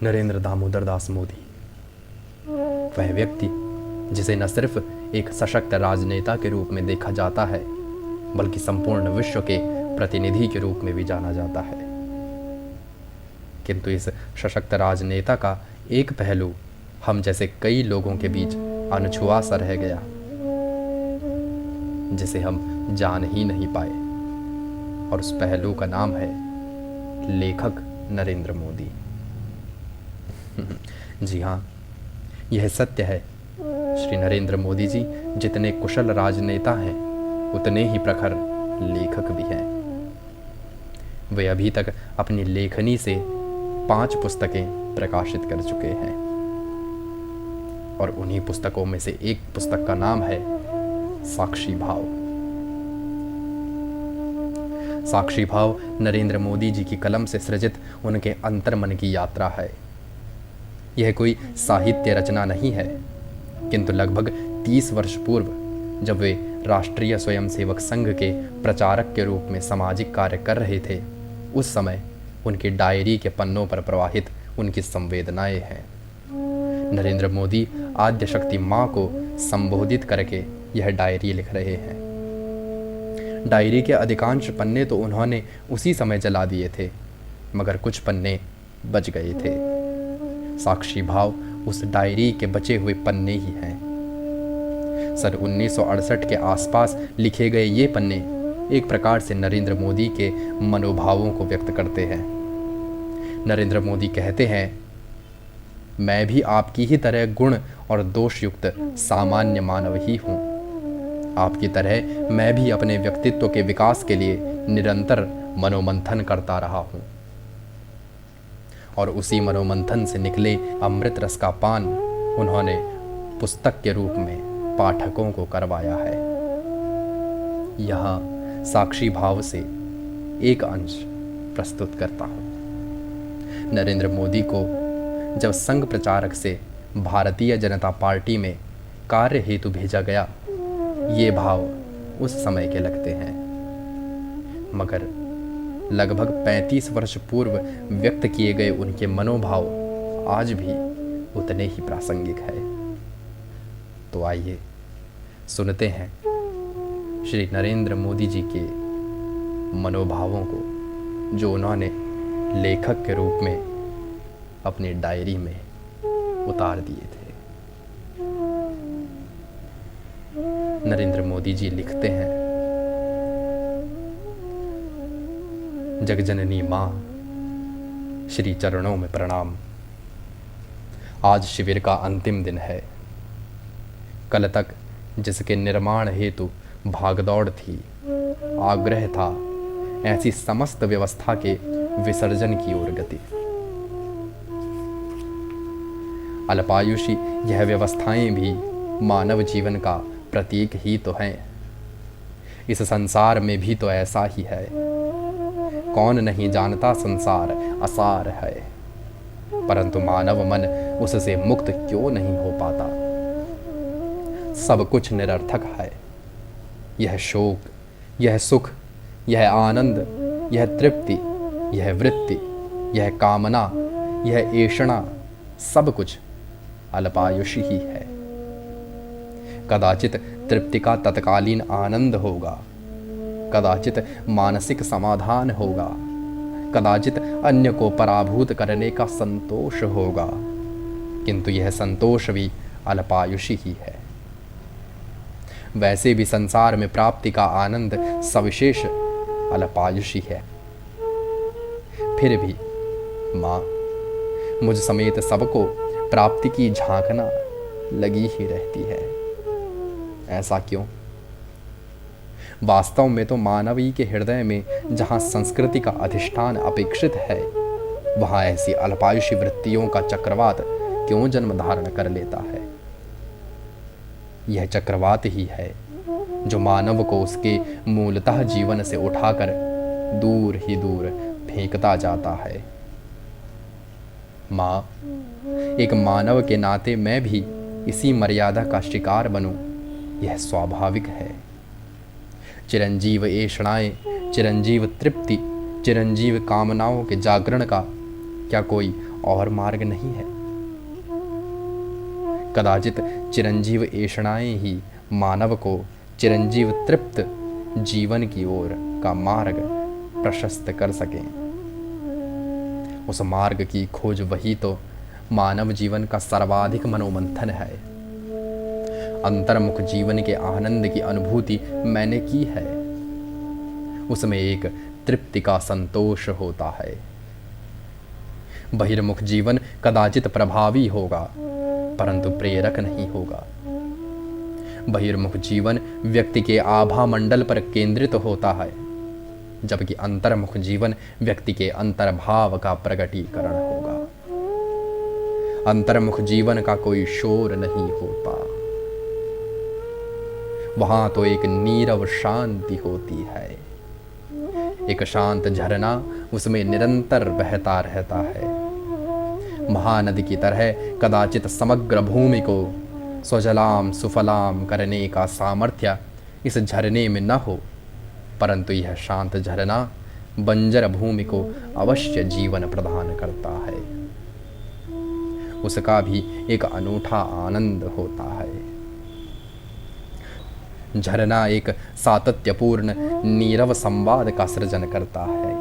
नरेंद्र दामोदर दास मोदी, वह व्यक्ति जिसे न सिर्फ एक सशक्त राजनेता के रूप में देखा जाता है, बल्कि संपूर्ण विश्व के प्रतिनिधि के रूप में भी जाना जाता है। किंतु इस सशक्त राजनेता का एक पहलू हम जैसे कई लोगों के बीच अनछुआ सा रह गया, जिसे हम जान ही नहीं पाए, और उस पहलू का नाम है लेखक नरेंद्र मोदी। जी हाँ, यह सत्य है। श्री नरेंद्र मोदी जी जितने कुशल राजनेता हैं, उतने ही प्रखर लेखक भी हैं। वे अभी तक अपनी लेखनी से 5 पुस्तकें प्रकाशित कर चुके हैं, और उन्हीं पुस्तकों में से एक पुस्तक का नाम है साक्षी भाव। साक्षी भाव नरेंद्र मोदी जी की कलम से सृजित उनके अंतर्मन की यात्रा है। यह कोई साहित्य रचना नहीं है, किंतु लगभग 30 वर्ष पूर्व जब वे राष्ट्रीय स्वयंसेवक संघ के प्रचारक के रूप में सामाजिक कार्य कर रहे थे, उस समय उनकी डायरी के पन्नों पर प्रवाहित उनकी संवेदनाएं हैं। नरेंद्र मोदी आद्य शक्ति माँ को संबोधित करके यह डायरी लिख रहे हैं। डायरी के अधिकांश पन्ने तो उन्होंने उसी समय जला दिए थे, मगर कुछ पन्ने बच गए थे। साक्षी भाव उस डायरी के बचे हुए पन्ने ही हैं। सन 1968 के आसपास लिखे गए ये पन्ने एक प्रकार से नरेंद्र मोदी के मनोभावों को व्यक्त करते हैं। नरेंद्र मोदी कहते हैं, मैं भी आपकी ही तरह गुण और दोषयुक्त सामान्य मानव ही हूँ। आपकी तरह मैं भी अपने व्यक्तित्व के विकास के लिए निरंतर मनोमंथन करता रहा हूँ, और उसी मनोमंथन से निकले अमृत रस का पान उन्होंने पुस्तक के रूप में पाठकों को करवाया है। यहाँ साक्षी भाव से एक अंश प्रस्तुत करता हूँ। नरेंद्र मोदी को जब संघ प्रचारक से भारतीय जनता पार्टी में कार्य हेतु भेजा गया, ये भाव उस समय के लगते हैं, मगर लगभग 35 वर्ष पूर्व व्यक्त किए गए उनके मनोभाव आज भी उतने ही प्रासंगिक है। तो आइए सुनते हैं श्री नरेंद्र मोदी जी के मनोभावों को, जो उन्होंने लेखक के रूप में अपनी डायरी में उतार दिए थे। नरेंद्र मोदी जी लिखते हैं, जगजननी माँ, श्री चरणों में प्रणाम। आज शिविर का अंतिम दिन है। कल तक जिसके निर्माण हेतु भागदौड़ थी, आग्रह था, ऐसी समस्त व्यवस्था के विसर्जन की ओर गति। अल्पायुषी यह व्यवस्थाएं भी मानव जीवन का प्रतीक ही तो हैं। इस संसार में भी तो ऐसा ही है। कौन नहीं जानता संसार असार है, परंतु मानव मन उससे मुक्त क्यों नहीं हो पाता। सब कुछ निरर्थक है। यह शोक, यह सुख, यह आनंद, यह तृप्ति, यह वृत्ति, यह कामना, यह ऐषणा, सब कुछ अल्पायुषी ही है। कदाचित तृप्ति का तत्कालीन आनंद होगा, कदाचित मानसिक समाधान होगा, कदाचित अन्य को पराभूत करने का संतोष होगा, किंतु यह संतोष भी अल्पायुषी ही है। वैसे भी संसार में प्राप्ति का आनंद सविशेष अल्पायुषी है। फिर भी माँ, मुझ समेत सबको प्राप्ति की झांकना लगी ही रहती है। ऐसा क्यों? वास्तव में तो मानवीय के हृदय में जहां संस्कृति का अधिष्ठान अपेक्षित है, वहां ऐसी अल्पायुषी वृत्तियों का चक्रवात क्यों जन्म धारण कर लेता है? यह चक्रवात ही है जो मानव को उसके मूलतः जीवन से उठाकर दूर ही दूर फेंकता जाता है। माँ, एक मानव के नाते मैं भी इसी मर्यादा का शिकार बनूं, यह स्वाभाविक है। चिरंजीव ऐषणाएं, चिरंजीव तृप्ति, चिरंजीव कामनाओं के जागरण का क्या कोई और मार्ग नहीं है। कदाचित चिरंजीव ऐषणाएं ही मानव को चिरंजीव तृप्त जीवन की ओर का मार्ग प्रशस्त कर सकें। उस मार्ग की खोज वही तो मानव जीवन का सर्वाधिक मनोमंथन है। अंतर्मुख जीवन के आनंद की अनुभूति मैंने की है। उसमें एक तृप्ति का संतोष होता है। बहिर्मुख जीवन कदाचित प्रभावी होगा, परंतु प्रेरक नहीं होगा। बहिर्मुख जीवन व्यक्ति के आभा मंडल पर केंद्रित होता है, जबकि अंतर्मुख जीवन व्यक्ति के अंतर्भाव का प्रकटीकरण होगा। अंतर्मुख जीवन का कोई शोर नहीं होता, वहां तो एक नीरव शांति होती है। एक शांत झरना उसमें निरंतर बहता रहता है। महानदी की तरह कदाचित समग्र भूमि को स्वजलाम सुफलाम करने का सामर्थ्य इस झरने में न हो, परंतु यह शांत झरना बंजर भूमि को अवश्य जीवन प्रदान करता है। उसका भी एक अनूठा आनंद होता है। झरना एक सातत्यपूर्ण नीरव संवाद का सृजन करता है,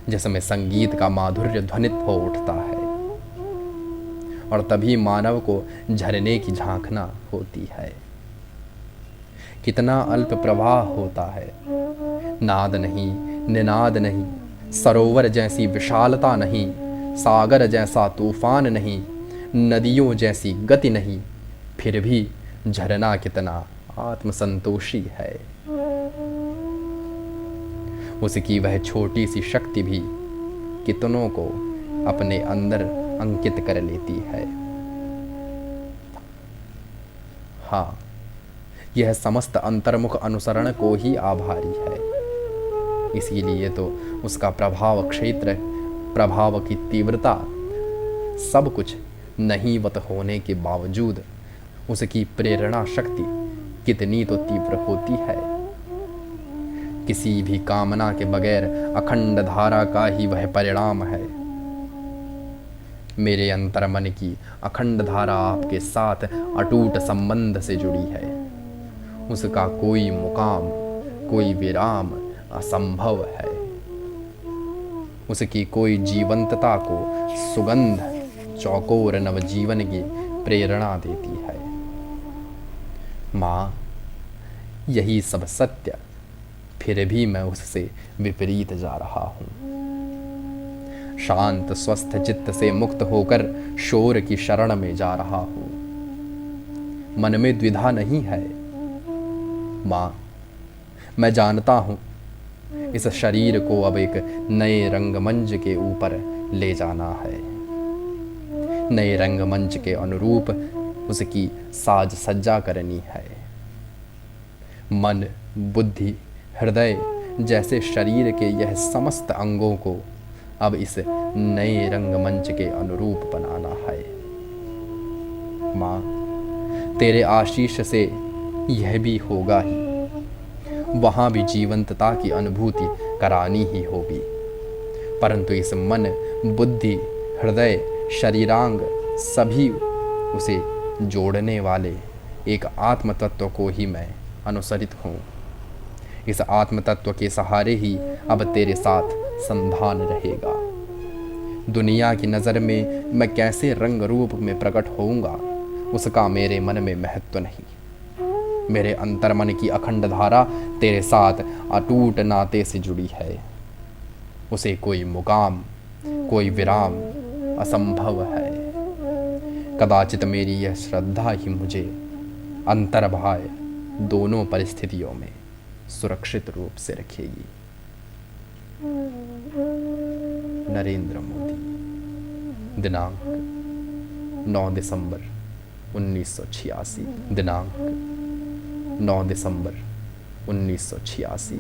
जिसमें संगीत का माधुर्य ध्वनित हो उठता है, और तभी मानव को झरने की झांकना होती है। कितना अल्प प्रवाह होता है, नाद नहीं, निनाद नहीं, सरोवर जैसी विशालता नहीं, सागर जैसा तूफान नहीं, नदियों जैसी गति नहीं, फिर भी झरना कितना आत्मसंतोषी है। उसकी वह छोटी सी शक्ति भी कितनों को अपने अंदर अंकित कर लेती है। हाँ, यह समस्त अंतर्मुख अनुसरण को ही आभारी है। इसीलिए तो उसका प्रभाव क्षेत्र, प्रभाव की तीव्रता, सब कुछ नहींवत होने के बावजूद उसकी प्रेरणा शक्ति कितनी तो तीव्र होती है। किसी भी कामना के बगैर अखंड धारा का ही वह परिणाम है। मेरे अंतर्मन की अखंड धारा आपके साथ अटूट संबंध से जुड़ी है। उसका कोई मुकाम, कोई विराम असंभव है। उसकी कोई जीवंतता को सुगंध चौकोर नवजीवन की प्रेरणा देती है। माँ, यही सब सत्य, फिर भी मैं उससे विपरीत जा रहा हूँ। शांत स्वस्थ चित्त से मुक्त होकर शोर की शरण में जा रहा हूँ। मन में द्विधा नहीं है। माँ, मैं जानता हूँ इस शरीर को अब एक नए रंगमंच के ऊपर ले जाना है। नए रंगमंच के अनुरूप उसकी साज सज्जा करनी है। मन, बुद्धि, हृदय जैसे शरीर के यह समस्त अंगों को अब इस नए रंगमंच के अनुरूप बनाना है। माँ, तेरे आशीष से यह भी होगा ही। वहाँ भी जीवंतता की अनुभूति करानी ही होगी, परंतु इस मन, बुद्धि, हृदय, शरीरांग सभी उसे जोड़ने वाले एक आत्म तत्व को ही मैं अनुसरित हूँ। इस आत्म तत्व के सहारे ही अब तेरे साथ संधान रहेगा। दुनिया की नज़र में मैं कैसे रंग रूप में प्रकट होऊंगा, उसका मेरे मन में महत्व नहीं। मेरे अंतर्मन की अखंड धारा तेरे साथ अटूट नाते से जुड़ी है। उसे कोई मुकाम, कोई विराम असंभव है। कदाचित मेरी यह श्रद्धा ही मुझे अंतर्बाह्य दोनों परिस्थितियों में सुरक्षित रूप से रखेगी। नरेंद्र मोदी। दिनांक 9 दिसंबर 1986। दिनांक 9 दिसंबर 1986।